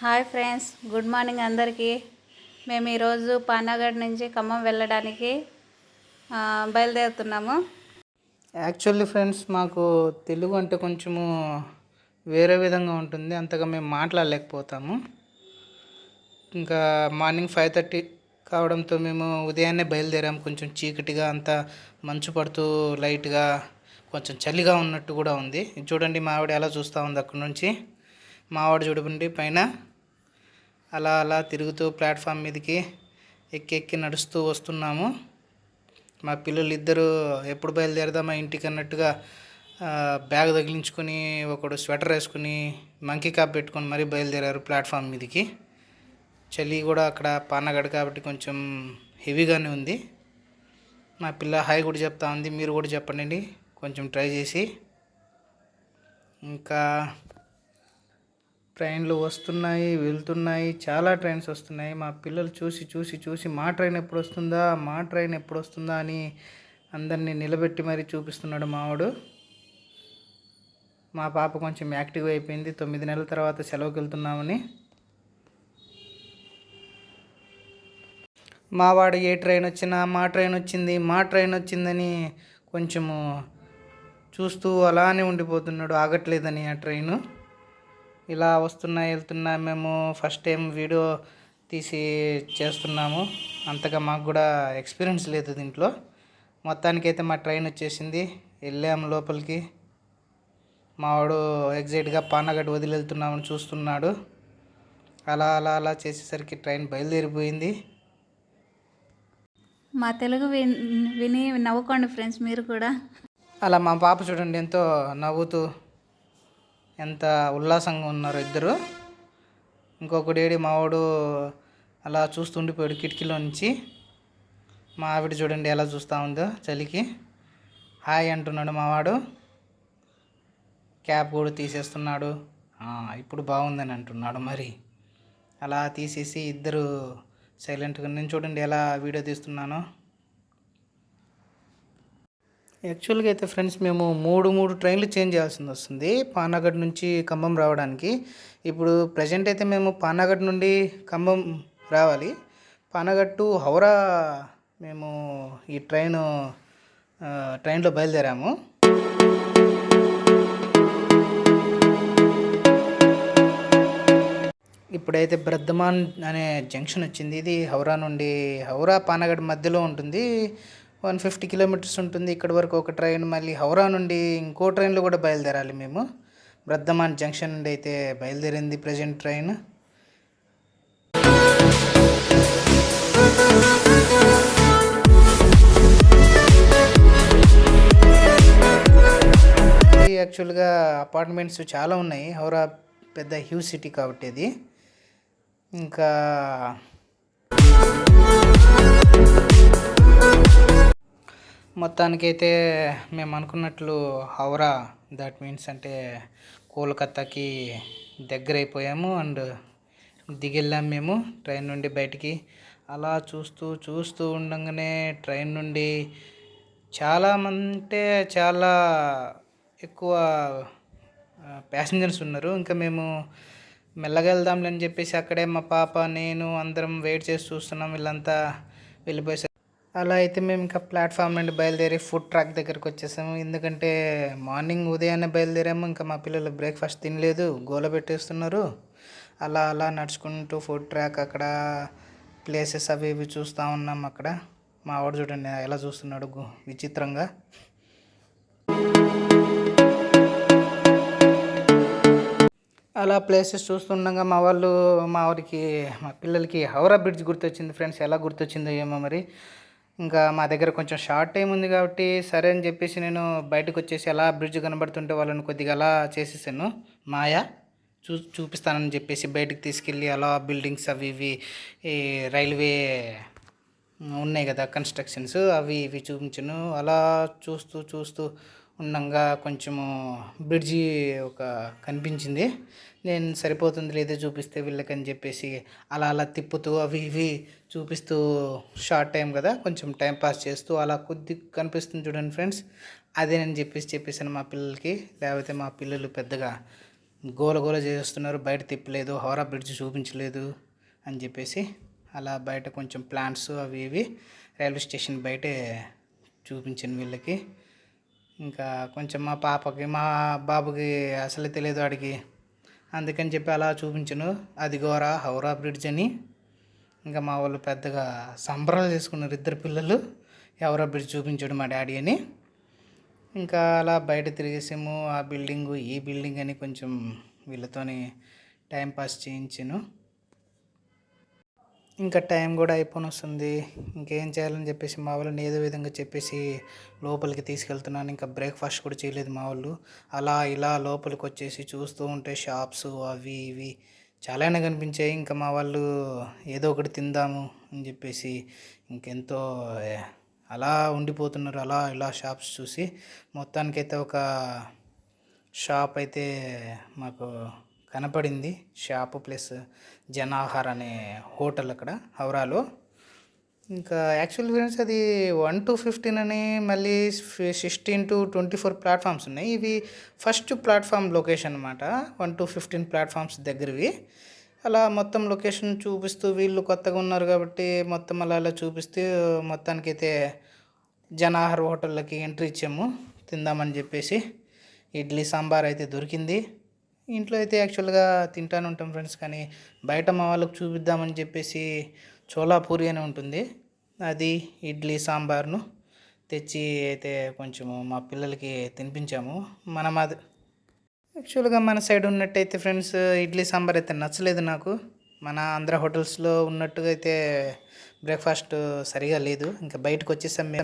Hi friends, good morning అందరికీ. మేము ఈరోజు పానాగఢ్ నుంచి ఖమ్మం వెళ్ళడానికి బయలుదేరుతున్నాము. యాక్చువల్లీ ఫ్రెండ్స్, మాకు తెలుగు అంటే కొంచెము వేరే విధంగా ఉంటుంది, అంతగా మేము మాట్లాడలేకపోతాము. ఇంకా మార్నింగ్ 5:30 కావడంతో మేము ఉదయాన్నే బయలుదేరాము. కొంచెం చీకటిగా అంతా మంచు పడుతూ లైట్గా కొంచెం చలిగా ఉన్నట్టు కూడా ఉంది. చూడండి మా ఆవిడ ఎలా చూస్తూ ఉంది అక్కడి నుంచి. మా ఆవిడ చూడండి పైన అలా అలా తిరుగుతూ ప్లాట్ఫామ్ మీదకి ఎక్కి నడుస్తూ వస్తున్నాము. మా పిల్లలు ఇద్దరు ఎప్పుడు బయలుదేరదామా ఇంటికి అన్నట్టుగా బ్యాగ్ తగిలించుకొని, ఒకడు స్వెటర్ వేసుకుని మంకీ క్యాప్ పెట్టుకొని మరీ బయలుదేరారు ప్లాట్ఫామ్ మీదకి. చలి కూడా అక్కడ పానగఢ్ కాబట్టి కొంచెం హెవీగానే ఉంది. మా పిల్ల హాయ్ కూడా చెప్తా ఉంది, మీరు కూడా చెప్పండి కొంచెం ట్రై చేసి. ఇంకా ట్రైన్లు వస్తున్నాయి వెళ్తున్నాయి, చాలా ట్రైన్స్ వస్తున్నాయి. మా పిల్లలు చూసి చూసి చూసి మా ట్రైన్ ఎప్పుడు వస్తుందా అని అందరినీ నిలబెట్టి మరీ చూపిస్తున్నాడు మావాడు. మా పాప కొంచెం యాక్టివ్ అయిపోయింది, 9 నెలల తర్వాత సెలవుకి వెళ్తున్నామని. మావాడు ఏ ట్రైన్ వచ్చినా మా ట్రైన్ వచ్చిందని కొంచెము చూస్తూ అలానే ఉండిపోతున్నాడు, ఆగట్లేదని ఆ ట్రైను. ఇలా వెళ్తున్నా మేము ఫస్ట్ టైం వీడియో తీసి చేస్తున్నాము. అంతగా మాకు కూడా ఎక్స్పీరియన్స్ లేదు దీంట్లో. మొత్తానికైతే మా ట్రైన్ వచ్చేసింది, వెళ్ళాము లోపలికి. మావాడు ఎగ్జైట్గా పానగఢ్ వదిలి వెళ్తున్నామని చూస్తున్నాడు. అలా అలా అలా చేసేసరికి ట్రైన్ బయలుదేరిపోయింది. మా తెలుగు విని నవ్వుకోండి ఫ్రెండ్స్ మీరు కూడా. అలా మా పాప చూడండి ఎంతో నవ్వుతూ ఎంత ఉల్లాసంగా ఉన్నారు ఇద్దరు. ఇంకొకడేడి మావాడు అలా చూస్తుండిపోయాడు కిటికీలో నుంచి. మా ఆవిడ చూడండి ఎలా చూస్తూ ఉందో చలికి. హాయ్ అంటున్నాడు మావాడు, క్యాప్ కూడా తీసేస్తున్నాడు. ఇప్పుడు బాగుందని అంటున్నాడు. మరి అలా తీసేసి ఇద్దరు సైలెంట్గా, నేను చూడండి ఎలా వీడియో తీస్తున్నానో. యాక్చువల్గా అయితే ఫ్రెండ్స్, మేము మూడు ట్రైన్లు చేంజ్ చేయాల్సింది వస్తుంది పానాగఢ్ నుంచి ఖమ్మం రావడానికి. ఇప్పుడు ప్రజెంట్ అయితే మేము పానాగఢ్ నుండి ఖమ్మం రావాలి. పానాగఢ్ టు హౌరా మేము ఈ ట్రైన్లో బయలుదేరాము. ఇప్పుడైతే బ్రద్దమాన్ అనే జంక్షన్ వచ్చింది. ఇది హౌరా పానాగఢ్ మధ్యలో ఉంటుంది. 150 కిలోమీటర్స్ ఉంటుంది. ఇక్కడి వరకు ఒక ట్రైన్, మళ్ళీ హౌరా నుండి ఇంకో ట్రైన్లో కూడా బయలుదేరాలి మేము. బ్రద్దమాన్ జంక్షన్ నుండి అయితే బయలుదేరింది ప్రజెంట్ ట్రైన్. యాక్చువల్గా అపార్ట్మెంట్స్ చాలా ఉన్నాయి. హౌరా పెద్ద హ్యూజ్ సిటీ కాబట్టి అది. ఇంకా మొత్తానికైతే మేము అనుకున్నట్లు హౌరా, దట్ మీన్స్ అంటే కోల్కతాకి దగ్గర అయిపోయాము. అండ్ దిగెళ్ళాము మేము ట్రైన్ నుండి బయటికి. అలా చూస్తూ ఉండగానే ట్రైన్ నుండి చాలా ఎక్కువ ప్యాసింజర్స్ ఉన్నారు. ఇంకా మేము మెల్లగా వెళ్దాంలే అని చెప్పేసి అక్కడే మా పాప నేను అందరం వెయిట్ చేసి చూస్తున్నాం. వీళ్ళంతా వెళ్ళిపోయేసారు. అలా అయితే మేము ఇంకా ప్లాట్ఫామ్ నుండి బయలుదేరి ఫుడ్ ట్రాక్ దగ్గరికి వచ్చేసాము. ఎందుకంటే మార్నింగ్ ఉదయాన్నే బయలుదేరాము, ఇంకా మా పిల్లలు బ్రేక్ఫాస్ట్ తినలేదు, గోల పెట్టేస్తున్నారు. అలా అలా నడుచుకుంటూ ఫుడ్ ట్రాక్, అక్కడ ప్లేసెస్ అవి ఇవి చూస్తూ ఉన్నాం. అక్కడ మా వాడు చూడండి ఎలా చూస్తున్నాడు విచిత్రంగా. అలా ప్లేసెస్ చూస్తుండగా మా పిల్లలకి హౌరా బ్రిడ్జ్ గుర్తొచ్చింది ఫ్రెండ్స్. ఎలా గుర్తొచ్చిందో ఏమో మరి. ఇంకా మా దగ్గర కొంచెం షార్ట్ టైం ఉంది కాబట్టి సరే అని చెప్పేసి నేను బయటకు వచ్చేసి అలా బ్రిడ్జ్ కనబడుతుంటే వాళ్ళని కొద్దిగా అలా చేసేసాను. చూపిస్తానని చెప్పేసి బయటకు తీసుకెళ్ళి అలా బిల్డింగ్స్ అవి ఇవి రైల్వే ఉన్నాయి కదా కన్స్ట్రక్షన్స్, అవి ఇవి చూపించాను. అలా చూస్తూ ఉండగా కొంచెము బ్రిడ్జి కనిపించింది. నేను సరిపోతుంది లేదే చూపిస్తే వీళ్ళకని చెప్పేసి అలా అలా తిప్పుతూ అవి ఇవి చూపిస్తూ, షార్ట్ టైం కదా కొంచెం టైం పాస్ చేస్తూ అలా కొద్ది కనిపిస్తుంది చూడండి ఫ్రెండ్స్. అదే నేను చెప్పేసాను మా పిల్లలకి. లేకపోతే మా పిల్లలు పెద్దగా గోల గోల చేస్తున్నారు, బయట తిప్పలేదు, హౌరా బ్రిడ్జ్ చూపించలేదు అని చెప్పేసి అలా బయట కొంచెం ప్లాంట్స్ అవి ఇవి రైల్వే స్టేషన్ బయటే చూపించాను వీళ్ళకి. ఇంకా కొంచెం మా పాపకి మా బాబుకి అసలు తెలియదు వాడికి, అందుకని చెప్పి అలా చూపించాను. అది గోరా హౌరా బ్రిడ్జ్ అని. ఇంకా మా వాళ్ళు పెద్దగా సంబరాలు చేసుకున్నారు, ఇద్దరు పిల్లలు, హౌరా బ్రిడ్జ్ చూపించాడు మా డాడీ అని. ఇంకా అలా బయట తిరిగేసాము, ఆ బిల్డింగు ఈ బిల్డింగ్ అని కొంచెం వీళ్ళతోని టైంపాస్ చేయించాను. ఇంకా టైం కూడా అయిపోయి వస్తుంది, ఇంకేం చేయాలని చెప్పేసి మా వాళ్ళని ఏదో విధంగా చెప్పేసి లోపలికి తీసుకెళ్తున్నాను. ఇంకా బ్రేక్ఫాస్ట్ కూడా చేయలేదు మా వాళ్ళు. అలా ఇలా లోపలికి వచ్చేసి చూస్తూ ఉంటే షాప్స్ అవి ఇవి చాలానే కనిపించాయి. ఇంకా మా వాళ్ళు ఏదో ఒకటి తిందాము అని చెప్పేసి ఇంకెంతో అలా ఉండిపోతున్నారు. అలా ఇలా షాప్స్ చూసి మొత్తానికైతే ఒక షాప్ అయితే మాకు కనపడింది. షాపు ప్లస్ జనాహార్ అనే హోటల్ అక్కడ హౌరాలో. ఇంకా యాక్చువల్ ఫ్రెండ్స్ అది 1 to 15 అని మళ్ళీ 16 to 24 ప్లాట్ఫామ్స్ ఉన్నాయి. ఇవి ఫస్ట్ ప్లాట్ఫామ్ లొకేషన్ అనమాట, 1 to 15 ప్లాట్ఫామ్స్ దగ్గరవి. అలా మొత్తం లొకేషన్ చూపిస్తూ వీళ్ళు కొత్తగా ఉన్నారు కాబట్టి మొత్తం అలా అలా చూపిస్తూ మొత్తానికైతే జనాహార్ హోటల్లోకి ఎంట్రీ ఇచ్చాము తిందామని చెప్పేసి. ఇడ్లీ సాంబార్ అయితే దొరికింది. ఇంట్లో అయితే యాక్చువల్గా తింటాను ఉంటాం ఫ్రెండ్స్, కానీ బయట మా వాళ్ళకి చూపిద్దామని చెప్పేసి చోలాపూరి అని ఉంటుంది, అది ఇడ్లీ సాంబార్ను తెచ్చి అయితే కొంచెము మా పిల్లలకి తినిపించాము. అది యాక్చువల్గా మన సైడ్ ఉన్నట్టయితే ఫ్రెండ్స్ ఇడ్లీ సాంబార్ అయితే నచ్చలేదు నాకు. మన ఆంధ్ర హోటల్స్లో ఉన్నట్టుగా అయితే బ్రేక్ఫాస్ట్ సరిగా లేదు. ఇంకా బయటకు వచ్చేసాం మేము.